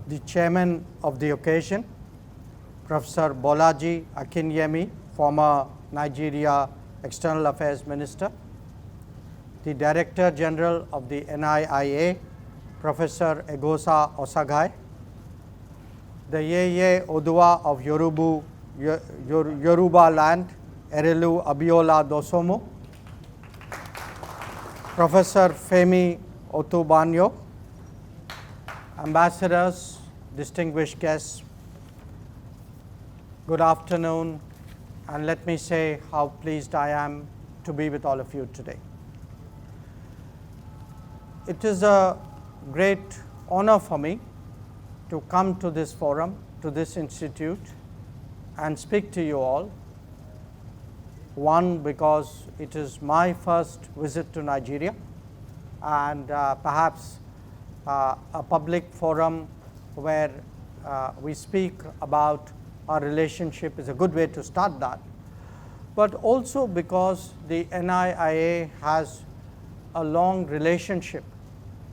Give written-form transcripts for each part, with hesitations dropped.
the chairman of the occasion, Professor Bolaji Akinyemi, former Nigeria External Affairs Minister, the Director General of the NIIA, Professor Egosa Osagai, the Yeye Odua of Yoruba land, Erelu Abiola Dosomo, Professor Femi Otubanyo, ambassadors, distinguished guests, good afternoon, and let me say how pleased I am to be with all of you today. It is a great honor for me to come to this forum, to this institute, and speak to you all. One, because it is my first visit to Nigeria, and perhaps a public forum where we speak about our relationship is a good way to start that, but also because the NIIA has a long relationship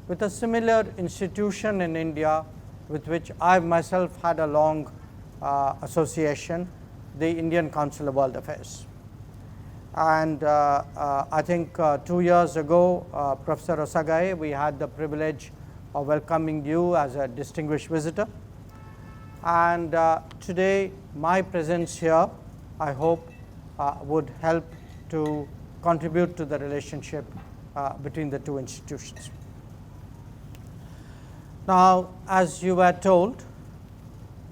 with a similar institution in India with which I myself had a long association, the Indian Council of World Affairs. And I think 2 years ago, Professor Osagai, we had the privilege of welcoming you as a distinguished visitor. And today, my presence here, I hope, would help to contribute to the relationship between the two institutions. Now, as you were told,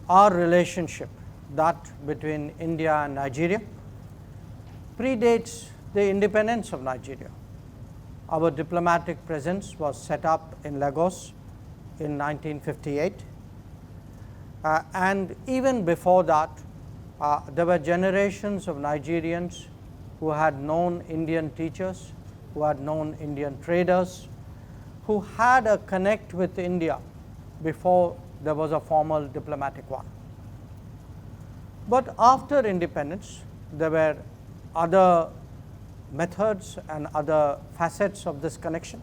our relationship, that between India and Nigeria, predates the independence of Nigeria. Our diplomatic presence was set up in Lagos in 1958. And even before that, there were generations of Nigerians who had known Indian teachers, who had known Indian traders, who had a connect with India before there was a formal diplomatic one. But after independence, there were other methods and other facets of this connection.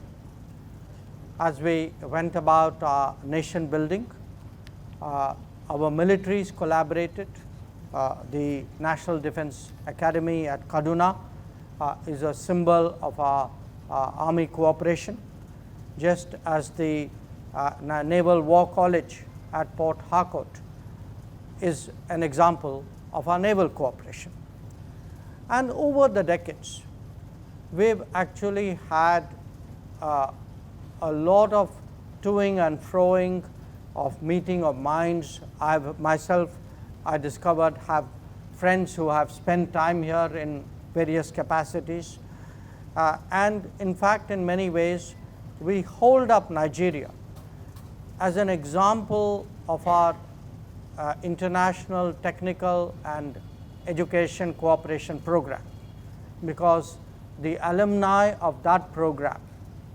As we went about our nation building, our militaries collaborated. The National Defense Academy at Kaduna is a symbol of our army cooperation, just as the Naval War College at Port Harcourt is an example of our naval cooperation. And over the decades, we've actually had a lot of toing and froing, of meeting of minds. I discovered, have friends who have spent time here in various capacities. And in fact, in many ways, we hold up Nigeria as an example of our international technical and education cooperation program, because the alumni of that program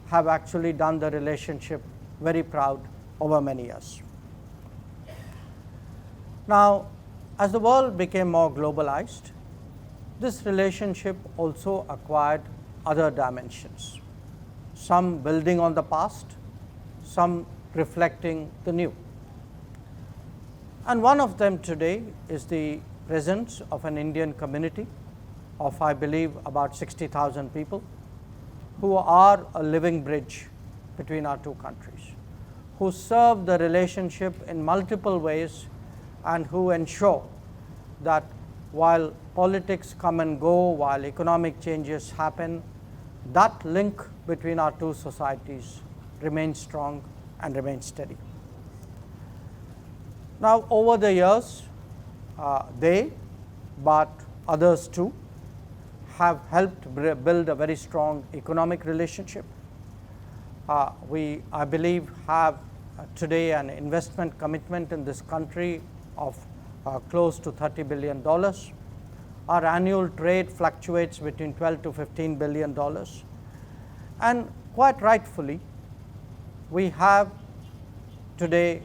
have actually done the relationship very proud over many years. Now, as the world became more globalized, this relationship also acquired other dimensions, some building on the past, some reflecting the new. And one of them today is the presence of an Indian community of, I believe, about 60,000 people, who are a living bridge between our two countries, who serve the relationship in multiple ways, and who ensure that while politics come and go, while economic changes happen, that link between our two societies remains strong and remains steady. Now, over the years, but others too, have helped build a very strong economic relationship. We, I believe, have today an investment commitment in this country of close to $30 billion. Our annual trade fluctuates between $12 to $15 billion. And quite rightfully, we have today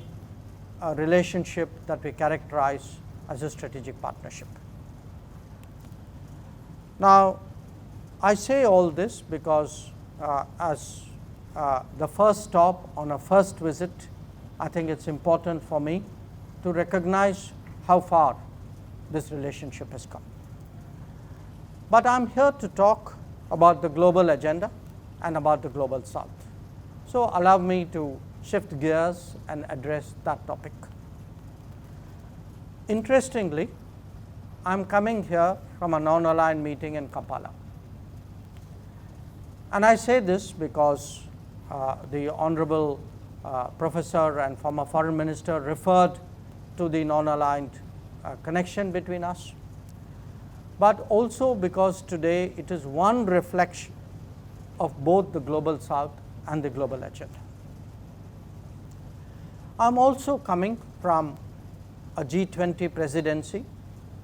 a relationship that we characterize as a strategic partnership. Now, I say all this because as the first stop on a first visit I think it's important for me to recognize how far this relationship has come. But I'm here to talk about the global agenda and about the global south. So allow me to shift gears and address that topic. Interestingly, I'm coming here from a non-aligned meeting in Kampala. And I say this because the Honorable Professor and former Foreign Minister referred to the non-aligned connection between us, but also because today it is one reflection of both the global south and the global agenda. I'm also coming from a G20 presidency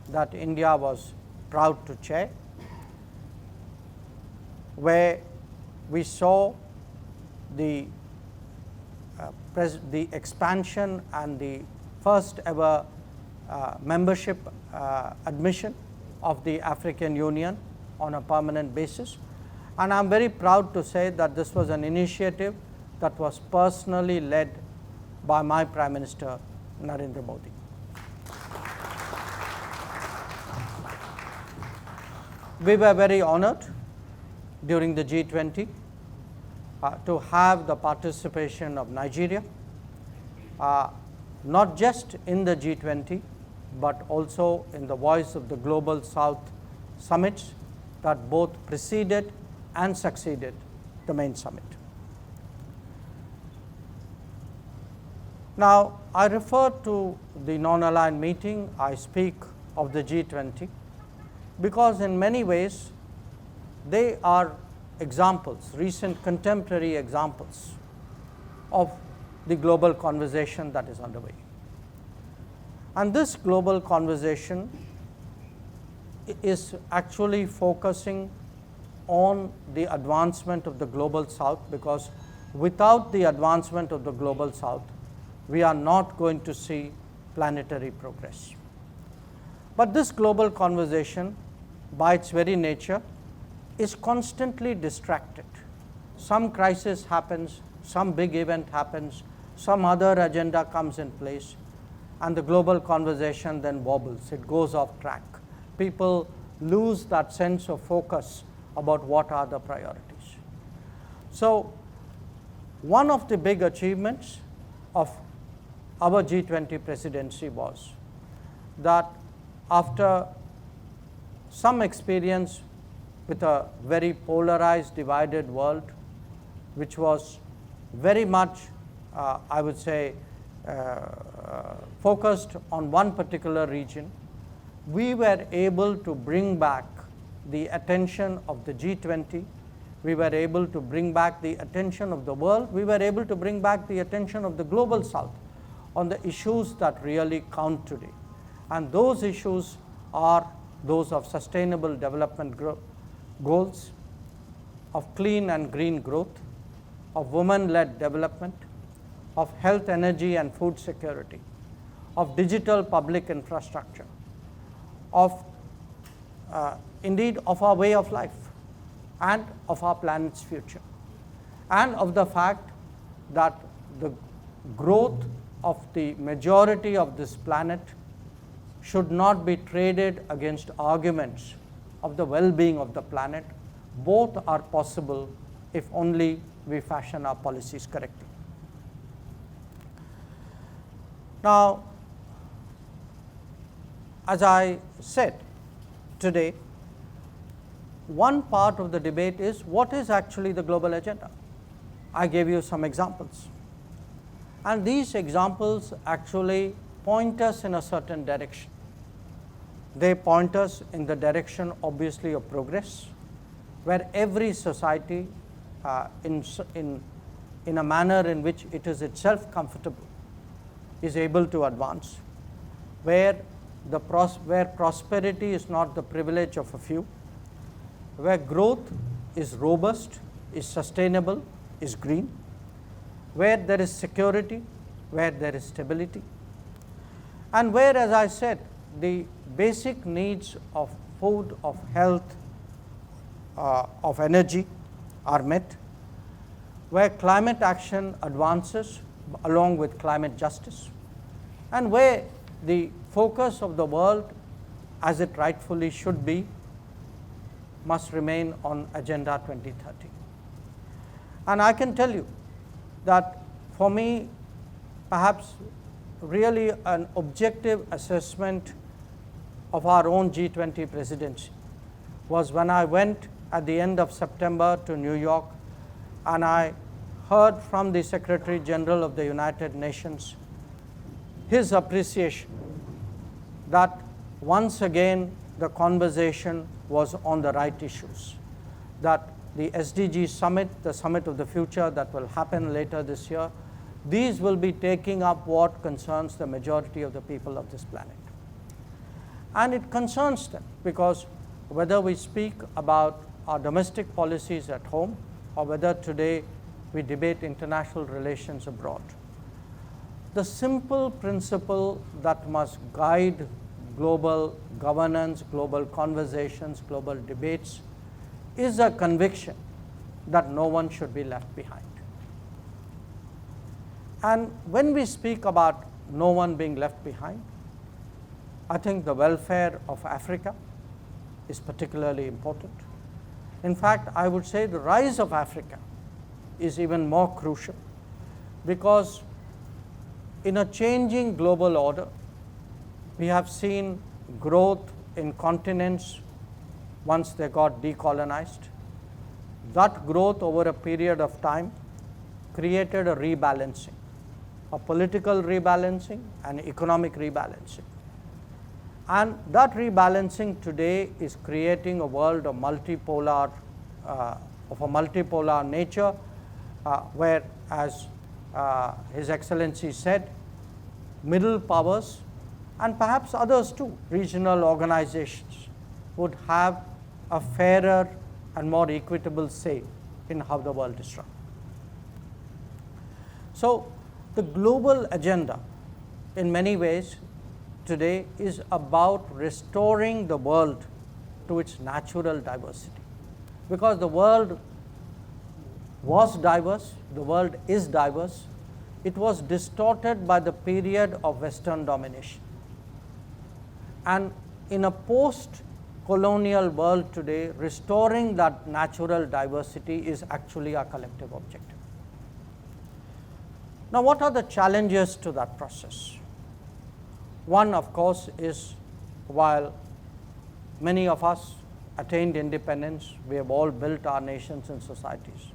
that India was proud to chair, where we saw the expansion and the first ever membership admission of the African Union on a permanent basis. And I'm very proud to say that this was an initiative that was personally led by my Prime Minister, Narendra Modi. We were very honored during the G20 to have the participation of Nigeria, not just in the G20, but also in the Voice of the Global South summits that both preceded and succeeded the main summit. Now, I refer to the non-aligned meeting, I speak of the G20, because in many ways they are examples, recent contemporary examples of the global conversation that is underway. And this global conversation is actually focusing on the advancement of the global south, because without the advancement of the global south, we are not going to see planetary progress. But this global conversation, by its very nature, is constantly distracted. Some crisis happens, some big event happens, some other agenda comes in place, and the global conversation then wobbles, it goes off track. People lose that sense of focus about what are the priorities. So one of the big achievements of our G20 presidency was that after some experience with a very polarized, divided world, which was very much, I would say, focused on one particular region, we were able to bring back the attention of the G20, we were able to bring back the attention of the world, we were able to bring back the attention of the global south on the issues that really count today. And those issues are those of sustainable development goals, of clean and green growth, of women-led development, of health, energy and food security, of digital public infrastructure, of indeed of our way of life and of our planet's future, and of the fact that the growth of the majority of this planet should not be traded against arguments of the well-being of the planet. Both are possible if only we fashion our policies correctly. Now, as I said today, one part of the debate is what is actually the global agenda. I gave you some examples. And these examples actually point us in a certain direction. They point us in the direction, obviously, of progress, where every society, in a manner in which it is itself comfortable, is able to advance, where prosperity is not the privilege of a few, where growth is robust, is sustainable, is green, where there is security, where there is stability, and where, as I said, the basic needs of food, of health, of energy are met, where climate action advances along with climate justice, and where the focus of the world, as it rightfully should be, must remain on Agenda 2030. And I can tell you that for me, perhaps really an objective assessment of our own G20 presidency was when I went at the end of September to New York and I heard from the Secretary General of the United Nations his appreciation that once again the conversation was on the right issues, that the SDG summit, the summit of the future that will happen later this year, these will be taking up what concerns the majority of the people of this planet. And it concerns them because whether we speak about our domestic policies at home or whether today we debate international relations abroad, the simple principle that must guide global governance, global conversations, global debates is a conviction that no one should be left behind. And when we speak about no one being left behind, I think the welfare of Africa is particularly important. In fact, I would say the rise of Africa is even more crucial because in a changing global order, we have seen growth in continents once they got decolonized. That growth over a period of time created a rebalancing, a political rebalancing and economic rebalancing. And that rebalancing today is creating a world of multipolar, of a multipolar nature, where, as His Excellency said, middle powers and perhaps others too, regional organizations, would have a fairer and more equitable say in how the world is run. So the global agenda in many ways today is about restoring the world to its natural diversity, because the world was diverse, the world is diverse. It was distorted by the period of Western domination. And in a post-colonial world today, restoring that natural diversity is actually our collective objective. Now, what are the challenges to that process? One, of course, is while many of us attained independence, we have all built our nations and societies.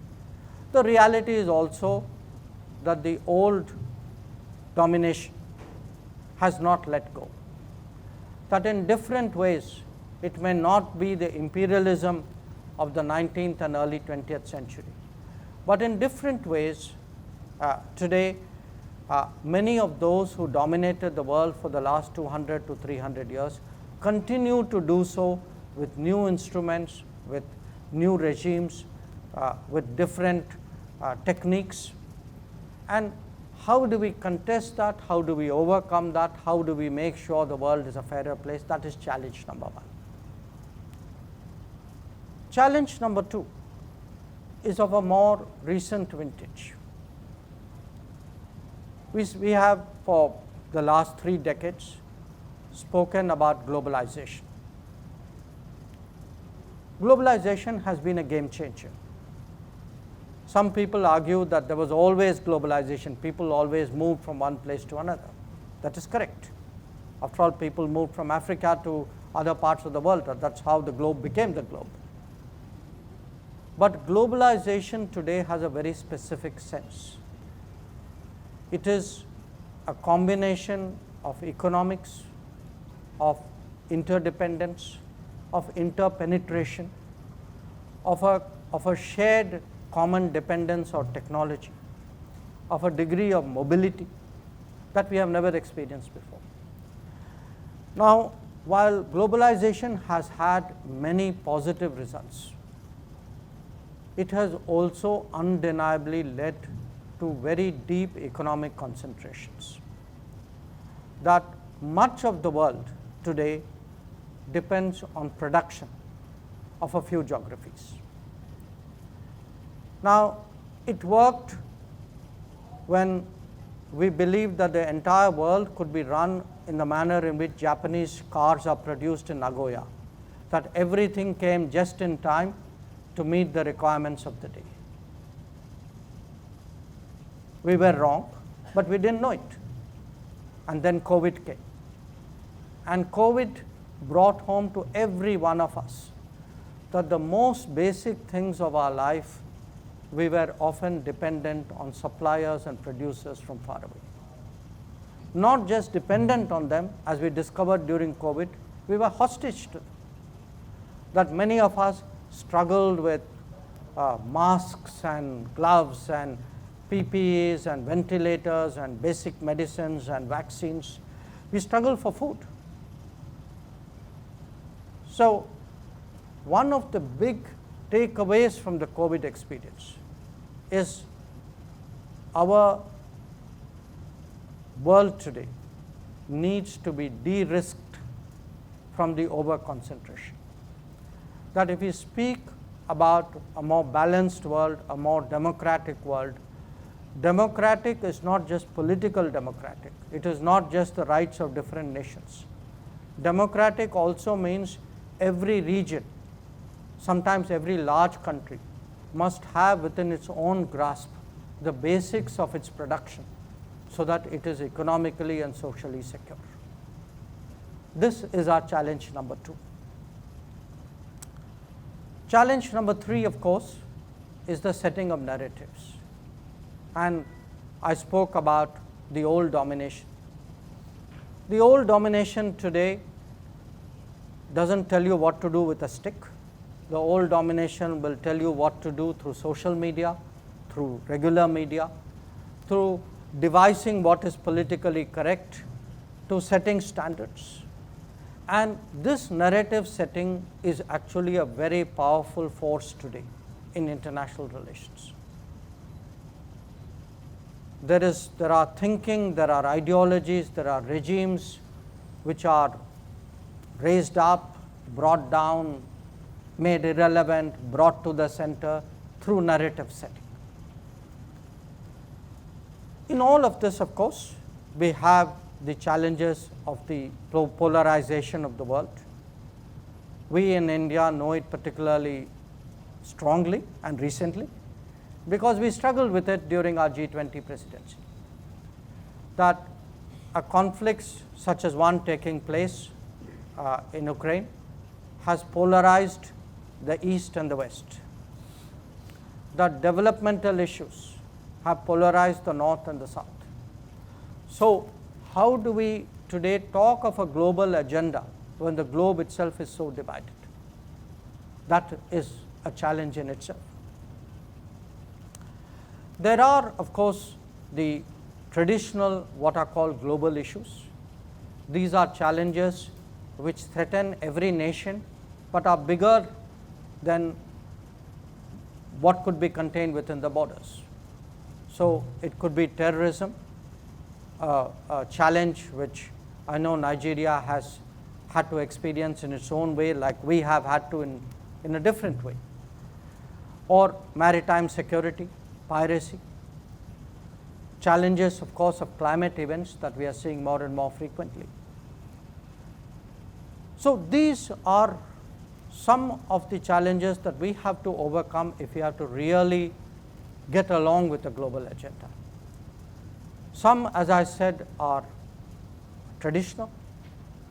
The reality is also that the old domination has not let go. That in different ways, it may not be the imperialism of the 19th and early 20th century, but in different ways, today, many of those who dominated the world for the last 200 to 300 years continue to do so with new instruments, with new regimes, with different techniques. And how do we contest that? How do we overcome that? How do we make sure the world is a fairer place? That is challenge number one. Challenge number two is of a more recent vintage. We have for the last 3 decades spoken about globalization. Globalization has been a game changer. Some people argue that there was always globalization. People always moved from one place to another. That is correct. After all, people moved from Africa to other parts of the world. That's how the globe became the globe. But globalization today has a very specific sense. It is a combination of economics, of interdependence, of interpenetration, of a shared common dependence or technology, of a degree of mobility that we have never experienced before. Now, while globalization has had many positive results, it has also undeniably led to very deep economic concentrations. That much of the world today depends on production of a few geographies. Now, it worked when we believed that the entire world could be run in the manner in which Japanese cars are produced in Nagoya, that everything came just in time to meet the requirements of the day. We were wrong, but we didn't know it. And then COVID came. And COVID brought home to every one of us that the most basic things of our life, we were often dependent on suppliers and producers from far away. Not just dependent on them, as we discovered during COVID, we were hostage to them. That many of us struggled with masks and gloves and PPEs and ventilators and basic medicines and vaccines. We struggled for food. So one of the big takeaways from the COVID experience is our world today needs to be de-risked from the over-concentration. That if we speak about a more balanced world, a more democratic world, democratic is not just political democratic. It is not just the rights of different nations. Democratic also means every region, sometimes every large country, must have within its own grasp the basics of its production so that it is economically and socially secure. This is our challenge number 2. Challenge number 3, of course, is the setting of narratives. And I spoke about the old domination. The old domination today doesn't tell you what to do with a stick. The old domination will tell you what to do through social media, through regular media, through devising what is politically correct, to setting standards. And this narrative setting is actually a very powerful force today in international relations. There are thinking, there are ideologies, there are regimes which are raised up, brought down, made irrelevant, brought to the center through narrative setting. In all of this, of course, we have the challenges of the polarization of the world. We in India know it particularly strongly and recently because we struggled with it during our G20 presidency. That a conflict such as one taking place in Ukraine has polarized the East and the West. That developmental issues have polarized the North and the South. So how do we today talk of a global agenda when the globe itself is so divided? That is a challenge in itself. There are, of course, the traditional what are called global issues. These are challenges which threaten every nation but are bigger than what could be contained within the borders. So it could be terrorism, a challenge which I know Nigeria has had to experience in its own way, like we have had to in a different way, or maritime security, piracy, challenges, of course, of climate events that we are seeing more and more frequently. So these are some of the challenges that we have to overcome if we have to really get along with the global agenda. Some, as I said, are traditional,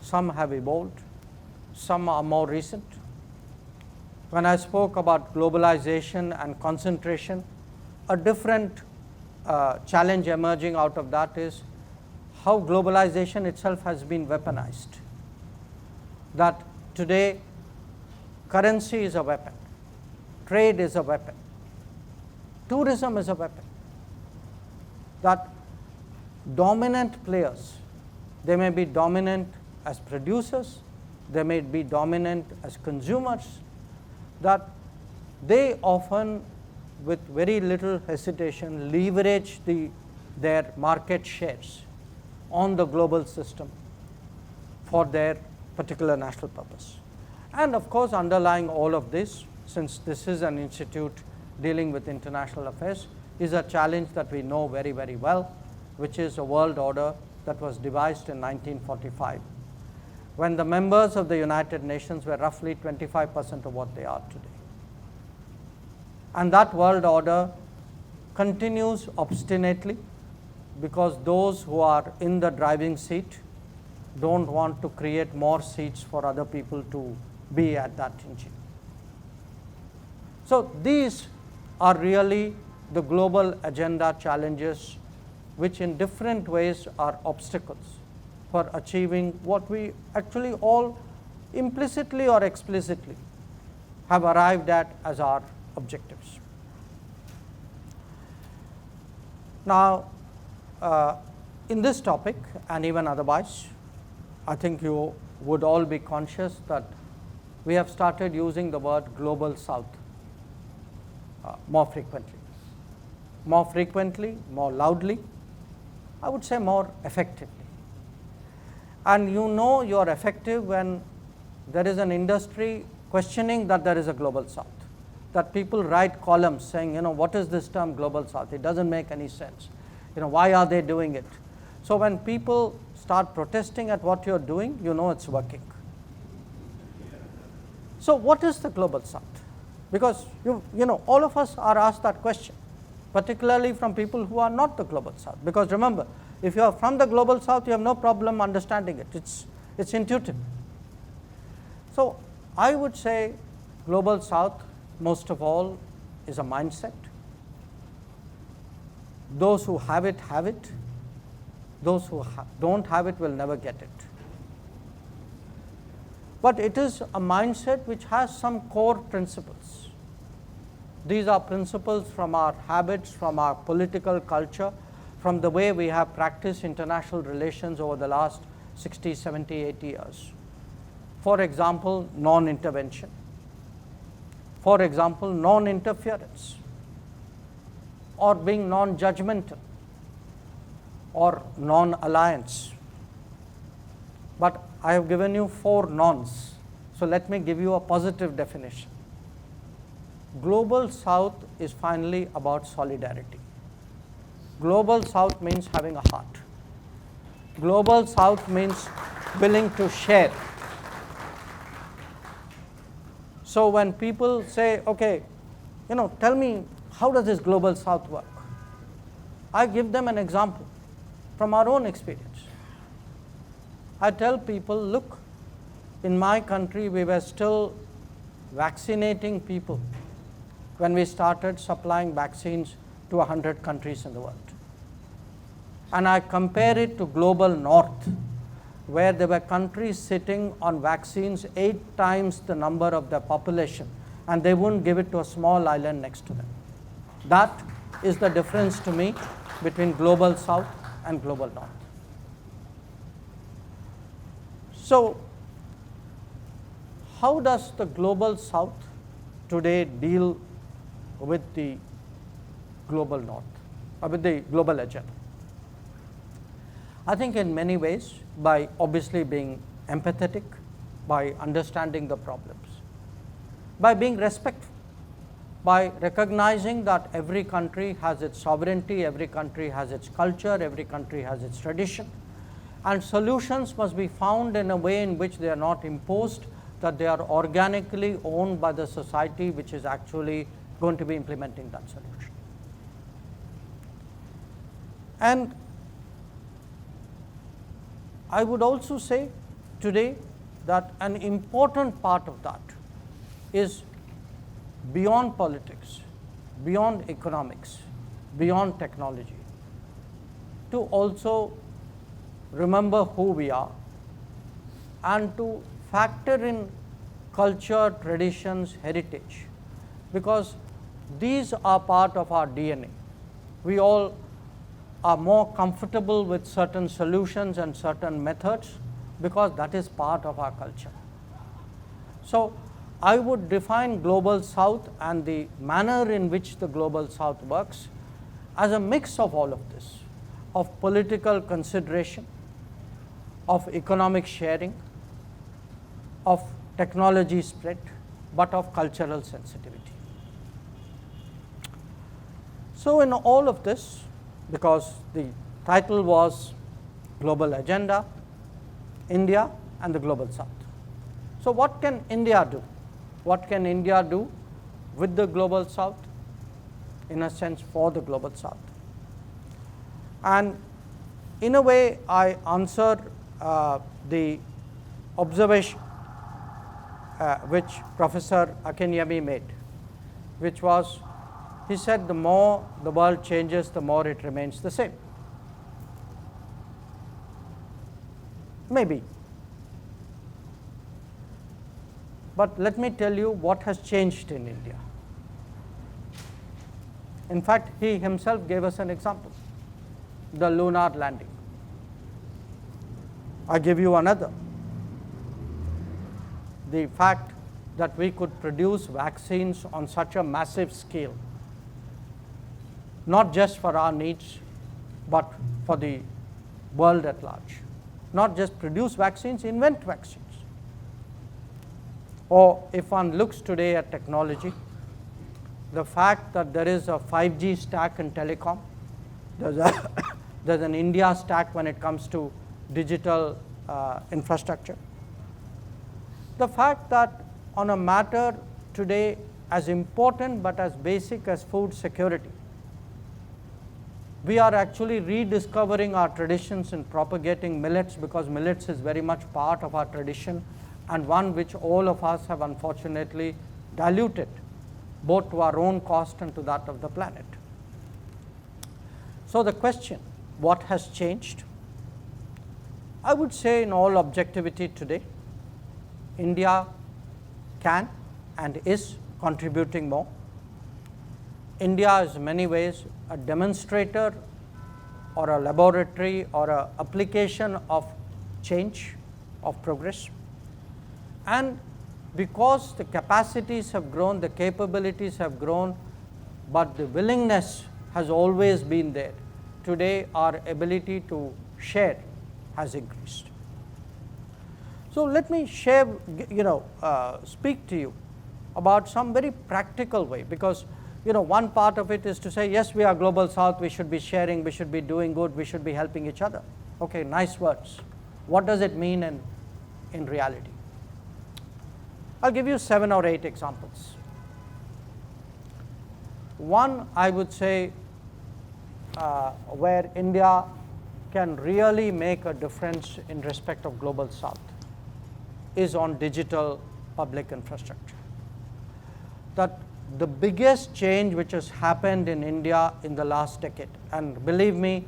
some have evolved, some are more recent. When I spoke about globalization and concentration, a different challenge emerging out of that is how globalization itself has been weaponized. That today currency is a weapon, trade is a weapon, tourism is a weapon. That dominant players, they may be dominant as producers, they may be dominant as consumers, that they often with very little hesitation leverage their market shares on the global system for their particular national purpose. And of course, underlying all of this, since this is an institute dealing with international affairs, is a challenge that we know very, very well, which is a world order that was devised in 1945, when the members of the United Nations were roughly 25% of what they are today. And that world order continues obstinately because those who are in the driving seat don't want to create more seats for other people to be at that engine. So these are really the global agenda challenges which in different ways are obstacles for achieving what we actually all implicitly or explicitly have arrived at as our objectives. Now, in this topic and even otherwise, I think you would all be conscious that we have started using the word global south more frequently, more loudly, I would say more effectively. And you know you are effective when there is an industry questioning that there is a global south, that people write columns saying, what is this term global south? It doesn't make any sense. Why are they doing it? So when people start protesting at what you're doing, you know it's working. So what is the global south? Because all of us are asked that question, particularly from people who are not the global south. Because remember, if you are from the global south, you have no problem understanding it. It's intuitive. So I would say global south, most of all, is a mindset. Those who have it, have it. Those who don't have it will never get it. But it is a mindset which has some core principles. These are principles from our habits, from our political culture, from the way we have practiced international relations over the last 60, 70, 80 years. For example, non-intervention. For example, non-interference, or being non-judgmental, or non-alliance. But I have given you 4 nons, so let me give you a positive definition. Global South is finally about solidarity. Global South means having a heart. Global South means willing to share. So when people say, okay, tell me, how does this Global South work? I give them an example from our own experience. I tell people, look, in my country we were still vaccinating people when we started supplying vaccines to 100 countries in the world. And I compare it to global north, where there were countries sitting on vaccines 8 times the number of their population, and they wouldn't give it to a small island next to them. That is the difference to me between global south and global north. So how does the global south today deal with the global north, or with the global agenda? I think in many ways, by obviously being empathetic, by understanding the problems, by being respectful, by recognizing that every country has its sovereignty, every country has its culture, every country has its tradition, and solutions must be found in a way in which they are not imposed, that they are organically owned by the society which is actually going to be implementing that solution. And I would also say today that an important part of that is beyond politics, beyond economics, beyond technology, to also remember who we are and to factor in culture, traditions, heritage, because these are part of our DNA. We all are more comfortable with certain solutions and certain methods because that is part of our culture. So I would define global south and the manner in which the global south works as a mix of all of this, of political consideration, of economic sharing, of technology spread, but of cultural sensitivity. So in all of this, because the title was Global Agenda, India and the Global South. So what can India do? What can India do with the Global South? In a sense, for the Global South. And in a way, I answered the observation which Professor Akinyemi made, which was, he said, the more the world changes, the more it remains the same. Maybe. But let me tell you what has changed in India. In fact, he himself gave us an example, the lunar landing. I give you another. The fact that we could produce vaccines on such a massive scale, not just for our needs, but for the world at large. Not just produce vaccines, invent vaccines. Or if one looks today at technology, the fact that there is a 5G stack in telecom, there's an India stack when it comes to digital infrastructure. The fact that on a matter today as important but as basic as food security, we are actually rediscovering our traditions in propagating millets, because millets is very much part of our tradition and one which all of us have unfortunately diluted, both to our own cost and to that of the planet. So the question, what has changed? I would say in all objectivity today, India can and is contributing more. India is in many ways a demonstrator or a laboratory or an application of change, of progress. And because the capacities have grown, the capabilities have grown, but the willingness has always been there. Today, our ability to share has increased. So let me share, speak to you about some very practical way, because one part of it is to say, yes, we are Global South, we should be sharing, we should be doing good, we should be helping each other. Okay, nice words. What does it mean in reality? I'll give you 7 or 8 examples. One, I would say, where India can really make a difference in respect of Global South is on digital public infrastructure. That the biggest change which has happened in India in the last decade, and believe me,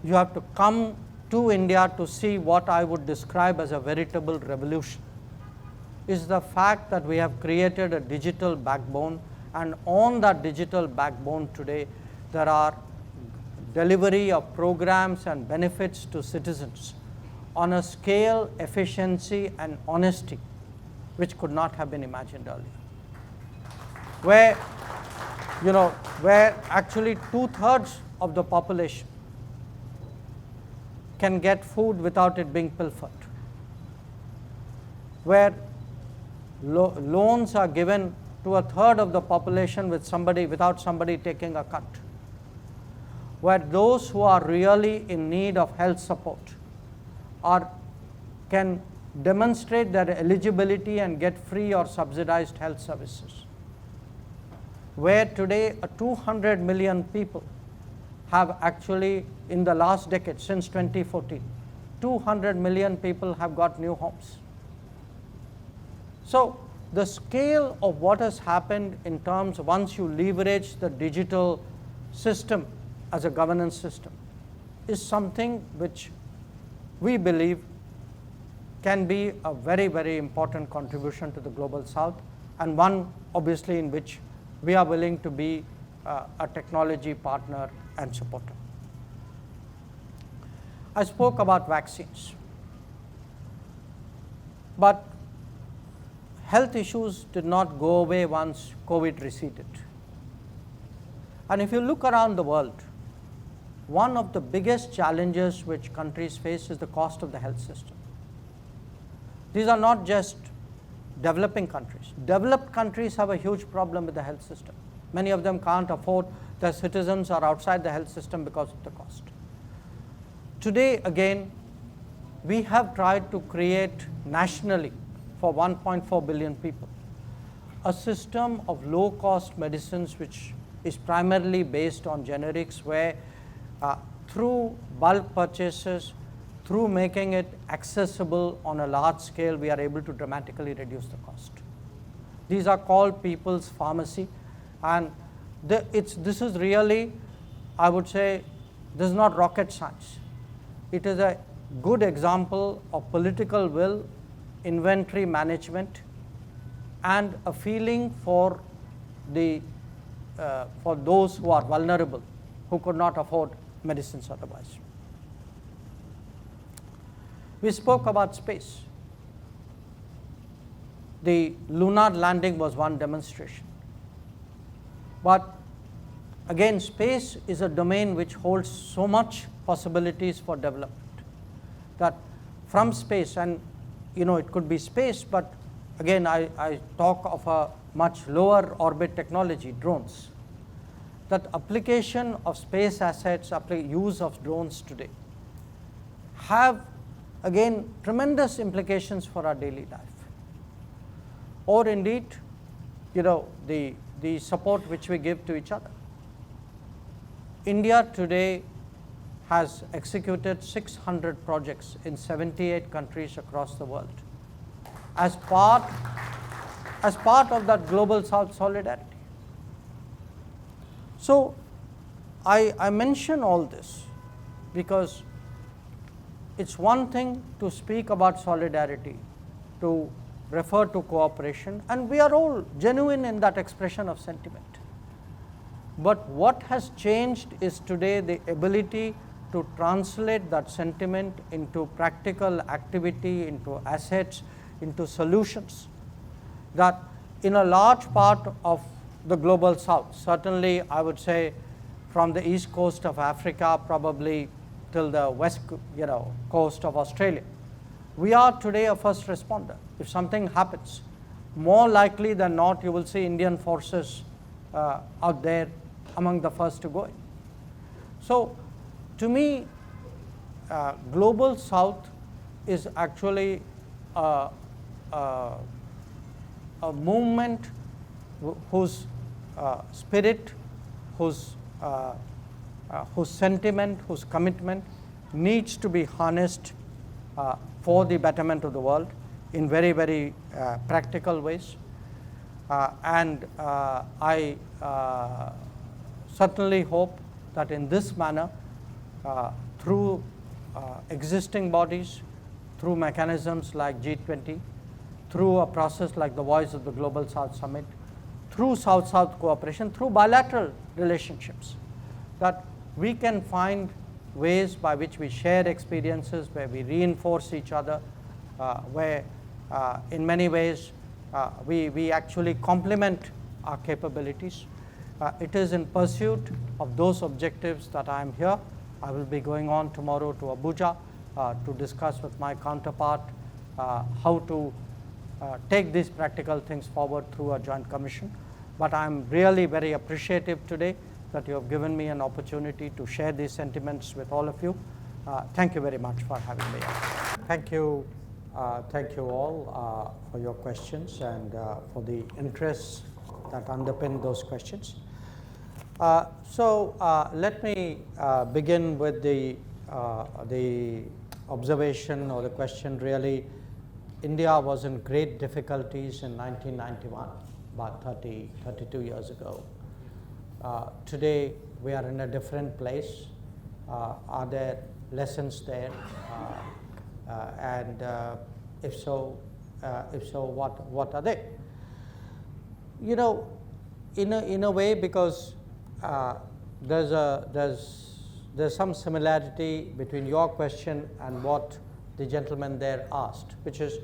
you have to come to India to see what I would describe as a veritable revolution, is the fact that we have created a digital backbone, and on that digital backbone today there are delivery of programs and benefits to citizens on a scale, efficiency and honesty which could not have been imagined earlier. Where actually 2/3 of the population can get food without it being pilfered, where loans are given to 1/3 of the population without somebody taking a cut, where those who are really in need of health support can demonstrate their eligibility and get free or subsidized health services, where today 200 million people have actually, in the last decade, since 2014, 200 million people have got new homes. So the scale of what has happened in terms of once you leverage the digital system as a governance system is something which we believe can be a very, very important contribution to the Global South, and one obviously in which we are willing to be a technology partner and supporter. I spoke about vaccines, but health issues did not go away once COVID receded. And if you look around the world, one of the biggest challenges which countries face is the cost of the health system. These are not just developing countries. Developed countries have a huge problem with the health system. Many of them can't afford, their citizens are outside the health system because of the cost. today again, we have tried to create nationally for 1.4 billion people a system of low-cost medicines which is primarily based on generics, where through bulk purchases, through making it accessible on a large scale, we are able to dramatically reduce the cost. These are called people's pharmacy, and this is really, I would say, this is not rocket science. It is a good example of political will, inventory management, and a feeling for those who are vulnerable, who could not afford medicines otherwise. We spoke about space. The lunar landing was one demonstration. But again, space is a domain which holds so much possibilities for development, that from space, and it could be space, but again I talk of a much lower orbit technology, drones. That application of space assets, use of drones today have again tremendous implications for our daily life. Or indeed, the support which we give to each other. India today has executed 600 projects in 78 countries across the world as part of that global South solidarity. So I mention all this because it's one thing to speak about solidarity, to refer to cooperation, and we are all genuine in that expression of sentiment. But what has changed is today the ability to translate that sentiment into practical activity, into assets, into solutions, that in a large part of the global South, certainly I would say from the east coast of Africa probably till the west coast of Australia, we are today a first responder. If something happens, more likely than not you will see Indian forces out there among the first to go in. So to me, global South is actually a movement whose spirit, whose sentiment, whose commitment needs to be harnessed for the betterment of the world in very, very practical ways. And I certainly hope that in this manner, through existing bodies, through mechanisms like G20, through a process like the Voice of the Global South Summit, through South-South cooperation, through bilateral relationships, that we can find ways by which we share experiences, where we reinforce each other, where in many ways we actually complement our capabilities. It is in pursuit of those objectives that I am here. I will be going on tomorrow to Abuja to discuss with my counterpart how to take these practical things forward through a joint commission. But I am really very appreciative today that you have given me an opportunity to share these sentiments with all of you. Thank you very much for having me. Thank you all for your questions and for the interests that underpin those questions. So let me begin with the observation or the question. Really, India was in great difficulties in 1991, about 32 years ago. Today, we are in a different place. Are there lessons there? And if so, what are they? In a way, because there's some similarity between your question and what the gentleman there asked, which is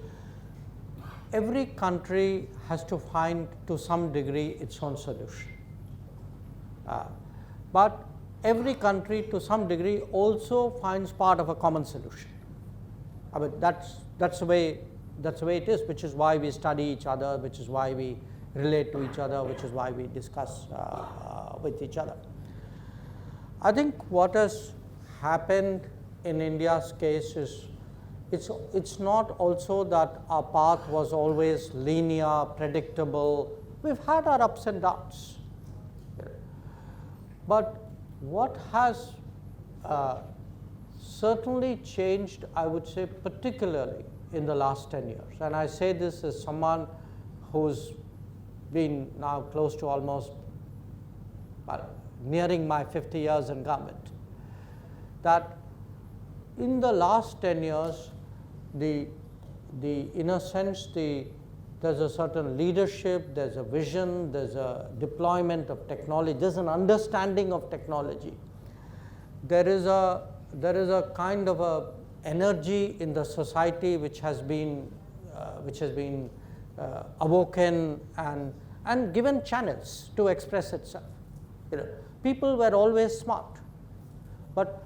every country has to find to some degree its own solution. But every country to some degree also finds part of a common solution. I mean, that's the way it is, which is why we study each other, which is why we relate to each other, which is why we discuss with each other. I think what has happened in India's case is it's not also that our path was always linear, predictable. We've had our ups and downs. But what has certainly changed, I would say, particularly in the last 10 years, and I say this as someone who's been now close to almost nearing my 50 years in government, that in the last 10 years, in a sense, there's a certain leadership, there's a vision, there's a deployment of technology, there's an understanding of technology. There is a kind of a energy in the society which has been awoken and given channels to express itself. People were always smart, but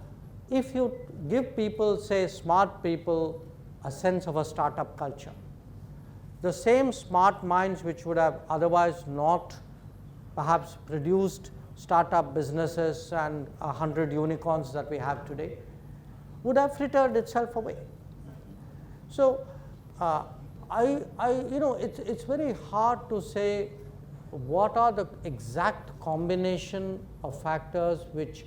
if you give people, say smart people, a sense of a startup culture, the same smart minds which would have otherwise not perhaps produced startup businesses and 100 unicorns that we have today would have frittered itself away. So it's very hard to say what are the exact combination of factors which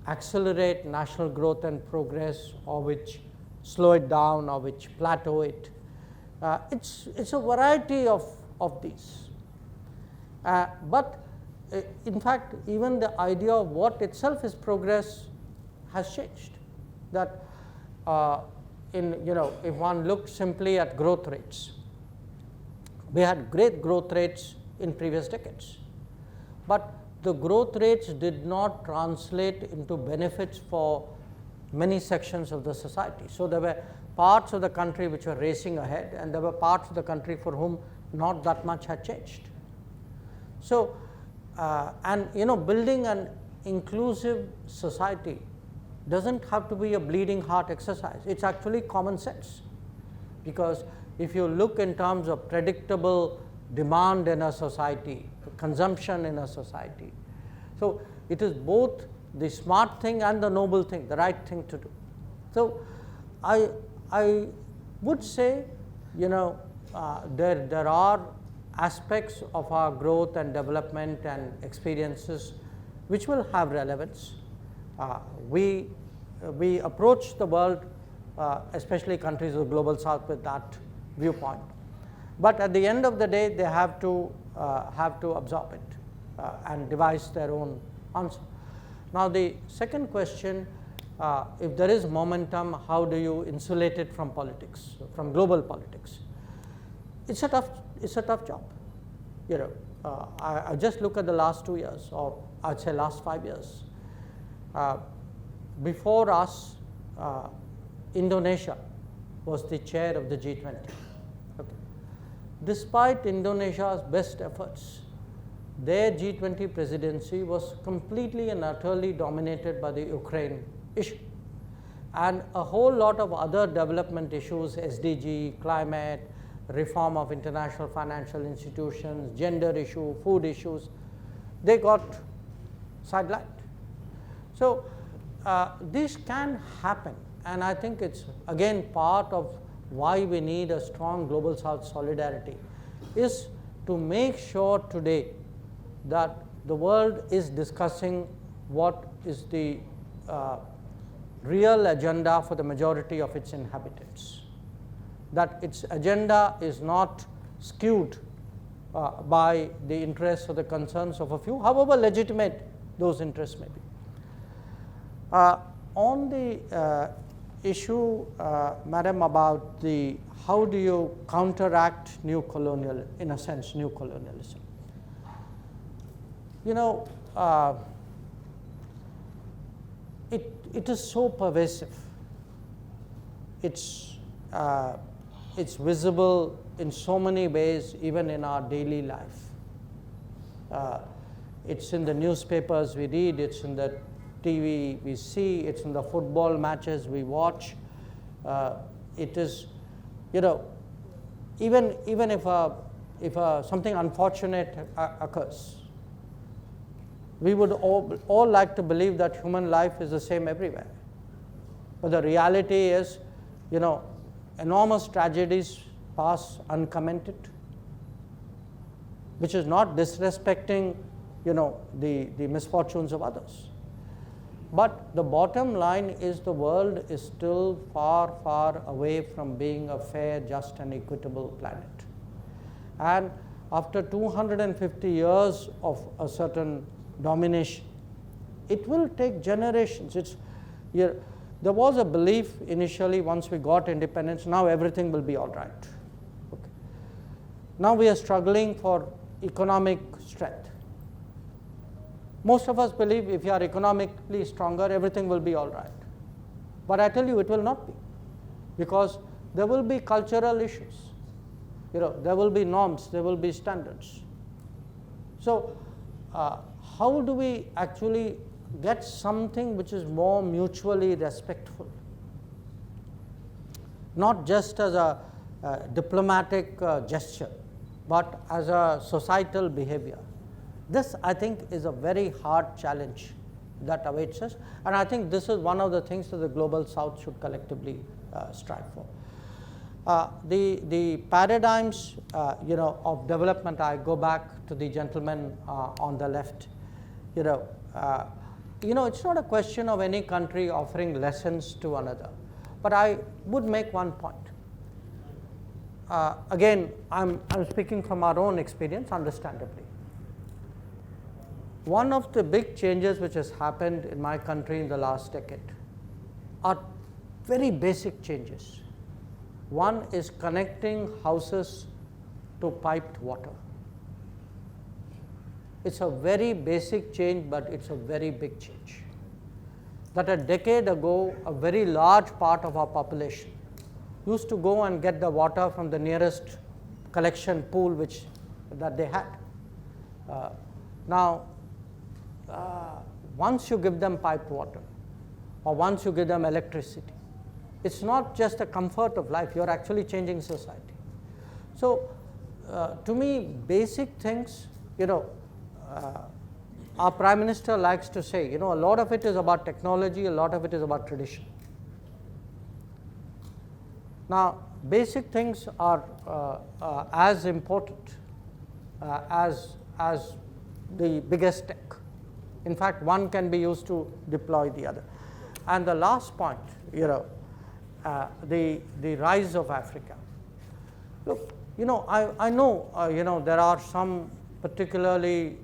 accelerate national growth and progress, or which slow it down, or which plateau it. It's a variety of these. But in fact, even the idea of what itself is progress has changed. That if one looked simply at growth rates, we had great growth rates in previous decades, but the growth rates did not translate into benefits for many sections of the society. So there were parts of the country which were racing ahead, and there were parts of the country for whom not that much had changed. So building an inclusive society doesn't have to be a bleeding heart exercise. It's actually common sense, because if you look in terms of predictable demand in a society, consumption in a society, so it is both the smart thing and the noble thing, the right thing to do. So I would say, there are aspects of our growth and development and experiences which will have relevance. We approach the world, especially countries of the global south, with that viewpoint. But at the end of the day, they have to absorb it and devise their own answer. Now, the second question, if there is momentum, how do you insulate it from politics, from global politics? It's a tough job. I just look at the last 2 years, or I'd say last 5 years. Before us, Indonesia was the chair of the G20. Okay. Despite Indonesia's best efforts, their G20 presidency was completely and utterly dominated by the Ukraine issue, and a whole lot of other development issues, SDG, climate, reform of international financial institutions, gender issue, food issues, they got sidelined. So this can happen, and I think it's again part of why we need a strong global south solidarity, is to make sure today that the world is discussing what is the real agenda for the majority of its inhabitants, that its agenda is not skewed by the interests or the concerns of a few, however legitimate those interests may be. On the issue, madam, about how do you counteract new colonialism, it is so pervasive. It's visible in so many ways, even in our daily life. It's in the newspapers we read, it's in the TV we see, it's in the football matches we watch. It is, even if something unfortunate occurs, we would all like to believe that human life is the same everywhere. But the reality is, enormous tragedies pass uncommented, which is not disrespecting, the misfortunes of others. But the bottom line is the world is still far, far away from being a fair, just and equitable planet. And after 250 years of a certain domination, it will take generations. There was a belief initially, once we got independence, now everything will be all right. Okay. Now we are struggling for economic strength. Most of us believe if you are economically stronger, everything will be all right. But I tell you, it will not be, because there will be cultural issues. There will be norms, there will be standards. So how do we actually get something which is more mutually respectful? Not just as a diplomatic gesture, but as a societal behavior. This, I think, is a very hard challenge that awaits us, and I think this is one of the things that the Global South should collectively strive for. The paradigms, of development, I go back to the gentleman on the left. It's not a question of any country offering lessons to another, but I would make one point. Again, I'm speaking from our own experience, understandably. One of the big changes which has happened in my country in the last decade are very basic changes. One is connecting houses to piped water. It's a very basic change, but it's a very big change. That a decade ago, a very large part of our population used to go and get the water from the nearest collection pool that they had. Now, once you give them piped water, or once you give them electricity, it's not just a comfort of life, you're actually changing society. So, to me, basic things, our Prime Minister likes to say, a lot of it is about technology, a lot of it is about tradition. Now, basic things are as important as the biggest tech. In fact, one can be used to deploy the other. And the last point, the rise of Africa. Look, I know, there are some particularly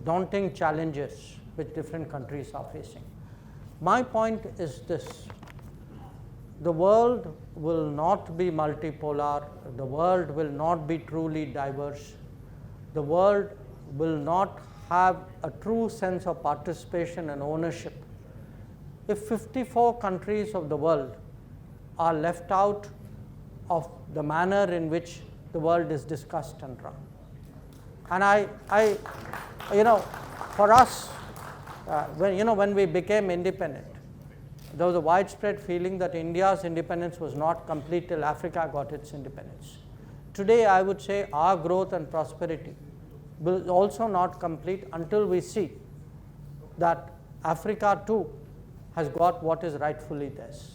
daunting challenges which different countries are facing. My point is this: the world will not be multipolar, the world will not be truly diverse, the world will not have a true sense of participation and ownership if 54 countries of the world are left out of the manner in which the world is discussed and run. And for us, when we became independent, there was a widespread feeling that India's independence was not complete till Africa got its independence. Today, I would say our growth and prosperity will also not complete until we see that Africa too has got what is rightfully theirs.